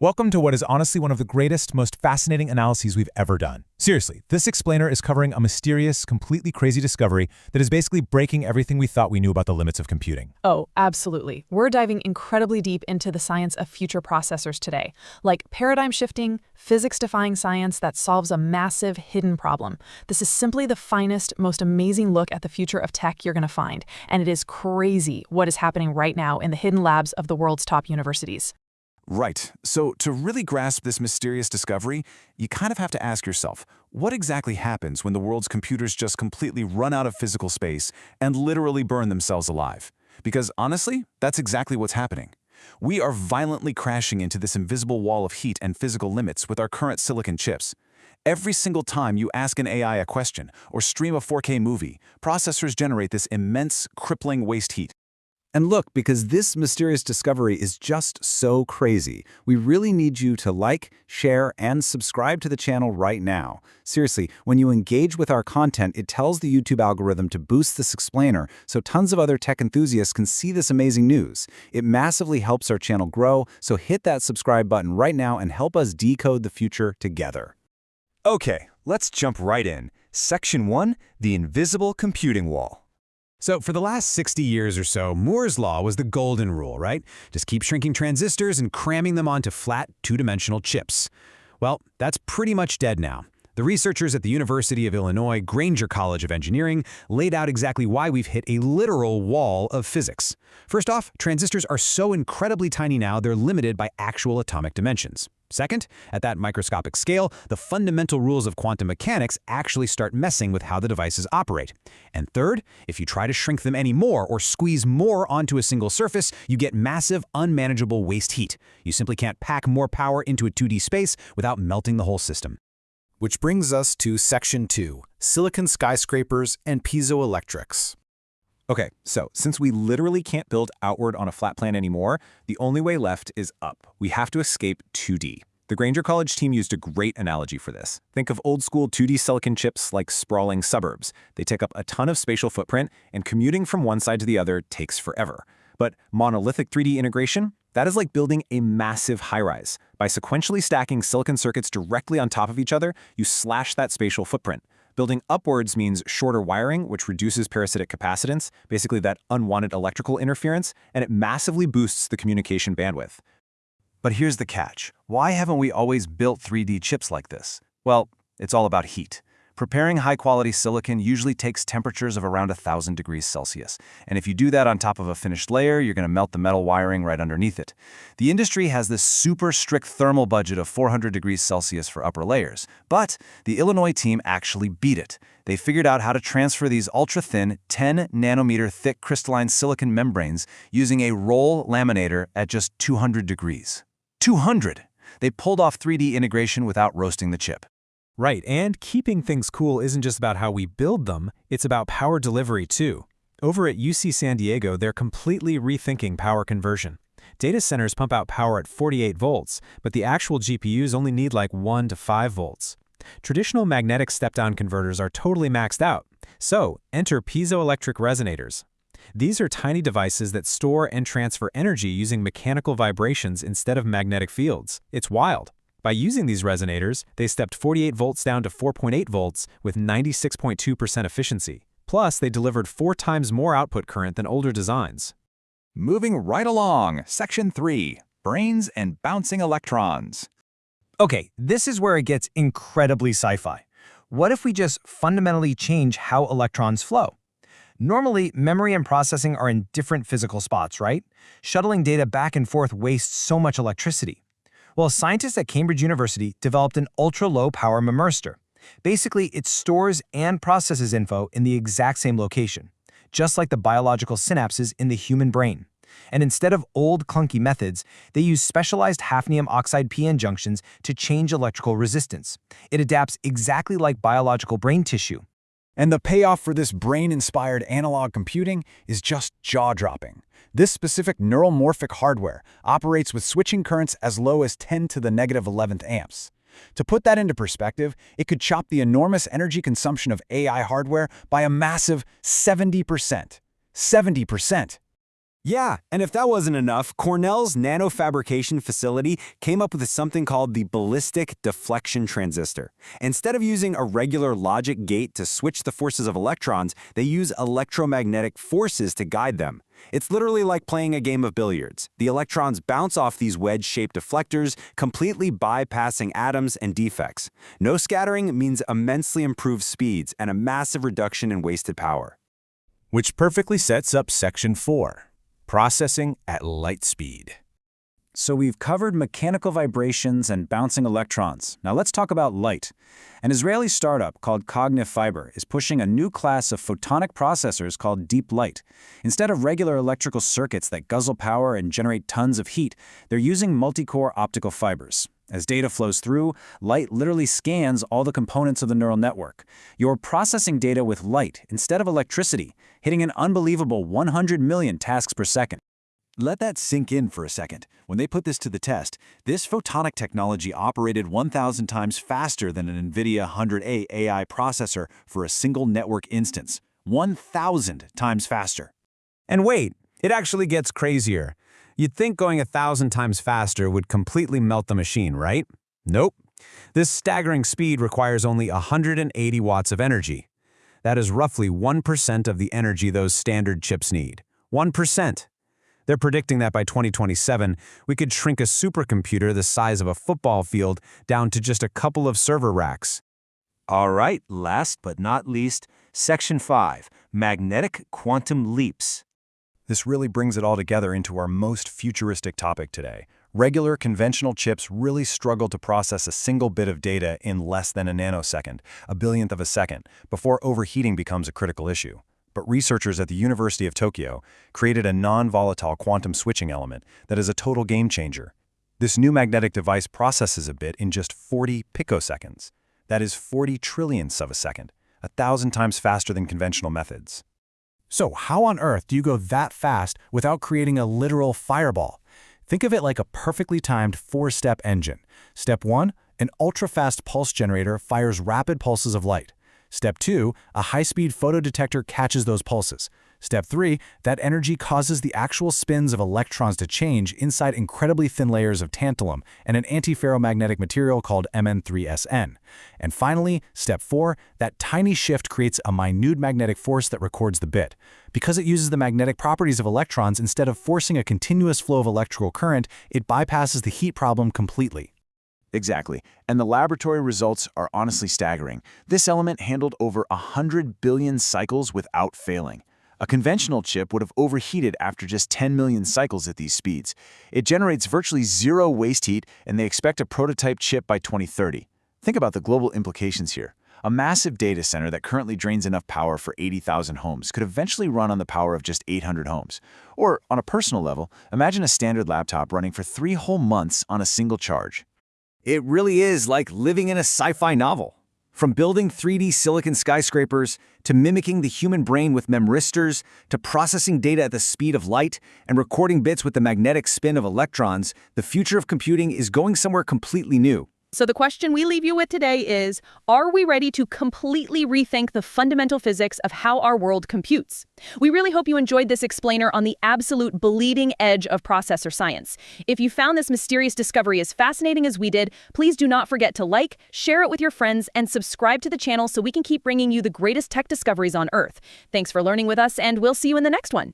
Welcome to what is honestly one of the greatest, most fascinating analyses we've ever done. Seriously, this explainer is covering a mysterious, completely crazy discovery that is basically breaking everything we thought we knew about the limits of computing. Oh, absolutely. We're diving incredibly deep into the science of future processors today, like paradigm-shifting, physics-defying science that solves a massive, hidden problem. This is simply the finest, most amazing look at the future of tech you're going to find, and it is crazy what is happening right now in the hidden labs of the world's top universities. Right. So to really grasp this mysterious discovery, you kind of have to ask yourself, what exactly happens when the world's computers just completely run out of physical space and literally burn themselves alive? Because honestly, that's exactly what's happening. We are violently crashing into this invisible wall of heat and physical limits with our current silicon chips. Every single time you ask an AI a question or stream a 4K movie, processors generate this immense, crippling waste heat. And look, because this mysterious discovery is just so crazy, we really need you to like, share, and subscribe to the channel right now. Seriously, when you engage with our content, it tells the YouTube algorithm to boost this explainer so tons of other tech enthusiasts can see this amazing news. It massively helps our channel grow, so hit that subscribe button right now and help us decode the future together. Okay, let's jump right in. Section 1, the invisible computing wall. So for the last 60 years or so, Moore's law was the golden rule, right? Just keep shrinking transistors and cramming them onto flat, two-dimensional chips. Well, that's pretty much dead now. The researchers at the University of Illinois Granger College of Engineering laid out exactly why we've hit a literal wall of physics. First off, transistors are so incredibly tiny now they're limited by actual atomic dimensions. Second, at that microscopic scale, the fundamental rules of quantum mechanics actually start messing with how the devices operate. And third, if you try to shrink them any more or squeeze more onto a single surface, you get massive, unmanageable waste heat. You simply can't pack more power into a 2D space without melting the whole system. Which brings us to Section 2, Silicon Skyscrapers and Piezoelectrics. Okay, so since we literally can't build outward on a flat plan anymore, the only way left is up. We have to escape 2D. The Granger College team used a great analogy for this. Think of old-school 2D silicon chips like sprawling suburbs. They take up a ton of spatial footprint, and commuting from one side to the other takes forever. But monolithic 3D integration? That is like building a massive high-rise. By sequentially stacking silicon circuits directly on top of each other, you slash that spatial footprint. Building upwards means shorter wiring, which reduces parasitic capacitance, basically that unwanted electrical interference, and it massively boosts the communication bandwidth. But here's the catch. Why haven't we always built 3D chips like this? Well, it's all about heat. Preparing high-quality silicon usually takes temperatures of around 1,000 degrees Celsius. And if you do that on top of a finished layer, you're going to melt the metal wiring right underneath it. The industry has this super strict thermal budget of 400 degrees Celsius for upper layers. But the Illinois team actually beat it. They figured out how to transfer these ultra-thin, 10-nanometer thick crystalline silicon membranes using a roll laminator at just 200 degrees. 200! They pulled off 3D integration without roasting the chip. Right, and keeping things cool isn't just about how we build them, it's about power delivery too. Over at UC San Diego, they're completely rethinking power conversion. Data centers pump out power at 48 volts, but the actual GPUs only need like 1 to 5 volts. Traditional magnetic step-down converters are totally maxed out, so enter piezoelectric resonators. These are tiny devices that store and transfer energy using mechanical vibrations instead of magnetic fields. It's wild. By using these resonators, they stepped 48 volts down to 4.8 volts with 96.2% efficiency. Plus, they delivered 4 times more output current than older designs. Moving right along, Section 3, brains and bouncing electrons. Okay, this is where it gets incredibly sci-fi. What if we just fundamentally change how electrons flow? Normally, memory and processing are in different physical spots, right? Shuttling data back and forth wastes so much electricity. Well, scientists at Cambridge University developed an ultra-low power memristor. Basically, it stores and processes info in the exact same location, just like the biological synapses in the human brain. And instead of old clunky methods, they use specialized hafnium oxide PN junctions to change electrical resistance. It adapts exactly like biological brain tissue. And the payoff for this brain-inspired analog computing is just jaw-dropping. This specific neuromorphic hardware operates with switching currents as low as 10 to the negative 11th amps. To put that into perspective, it could chop the enormous energy consumption of AI hardware by a massive 70%. 70%! Yeah, and if that wasn't enough, Cornell's nanofabrication facility came up with something called the ballistic deflection transistor. Instead of using a regular logic gate to switch the forces of electrons, they use electromagnetic forces to guide them. It's literally like playing a game of billiards. The electrons bounce off these wedge-shaped deflectors, completely bypassing atoms and defects. No scattering means immensely improved speeds and a massive reduction in wasted power. Which perfectly sets up Section 4. Processing at light speed. So we've covered mechanical vibrations and bouncing electrons. Now let's talk about light. An Israeli startup called Cognitive Fiber is pushing a new class of photonic processors called deep light. Instead of regular electrical circuits that guzzle power and generate tons of heat, they're using multi-core optical fibers. As data flows through, light literally scans all the components of the neural network. You're processing data with light instead of electricity, hitting an unbelievable 100 million tasks per second. Let that sink in for a second. When they put this to the test, this photonic technology operated 1,000 times faster than an NVIDIA 100A AI processor for a single network instance. 1,000 times faster. And wait, it actually gets crazier. You'd think going 1,000 times faster would completely melt the machine, right? Nope. This staggering speed requires only 180 watts of energy. That is roughly 1% of the energy those standard chips need. 1%. They're predicting that by 2027, we could shrink a supercomputer the size of a football field down to just a couple of server racks. All right, last but not least, Section 5, Magnetic Quantum Leaps. This really brings it all together into our most futuristic topic today. Regular, conventional chips really struggle to process a single bit of data in less than a nanosecond, a billionth of a second, before overheating becomes a critical issue. But researchers at the University of Tokyo created a non-volatile quantum switching element that is a total game changer. This new magnetic device processes a bit in just 40 picoseconds. That is 40 trillionths of a second, 1,000 times faster than conventional methods. So how on earth do you go that fast without creating a literal fireball? Think of it like a perfectly timed 4-step engine. Step 1, an ultra-fast pulse generator fires rapid pulses of light. Step 2, a high-speed photodetector catches those pulses. Step 3, that energy causes the actual spins of electrons to change inside incredibly thin layers of tantalum and an antiferromagnetic material called Mn3Sn. And finally, Step 4, that tiny shift creates a minute magnetic force that records the bit. Because it uses the magnetic properties of electrons instead of forcing a continuous flow of electrical current, it bypasses the heat problem completely. Exactly, and the laboratory results are honestly staggering. This element handled over 100 billion cycles without failing. A conventional chip would have overheated after just 10 million cycles at these speeds. It generates virtually zero waste heat, and they expect a prototype chip by 2030. Think about the global implications here. A massive data center that currently drains enough power for 80,000 homes could eventually run on the power of just 800 homes. Or, on a personal level, imagine a standard laptop running for 3 whole months on a single charge. It really is like living in a sci-fi novel. From building 3D silicon skyscrapers, to mimicking the human brain with memristors, to processing data at the speed of light, and recording bits with the magnetic spin of electrons, the future of computing is going somewhere completely new. So the question we leave you with today is, are we ready to completely rethink the fundamental physics of how our world computes? We really hope you enjoyed this explainer on the absolute bleeding edge of processor science. If you found this mysterious discovery as fascinating as we did, please do not forget to like, share it with your friends, and subscribe to the channel so we can keep bringing you the greatest tech discoveries on Earth. Thanks for learning with us, and we'll see you in the next one.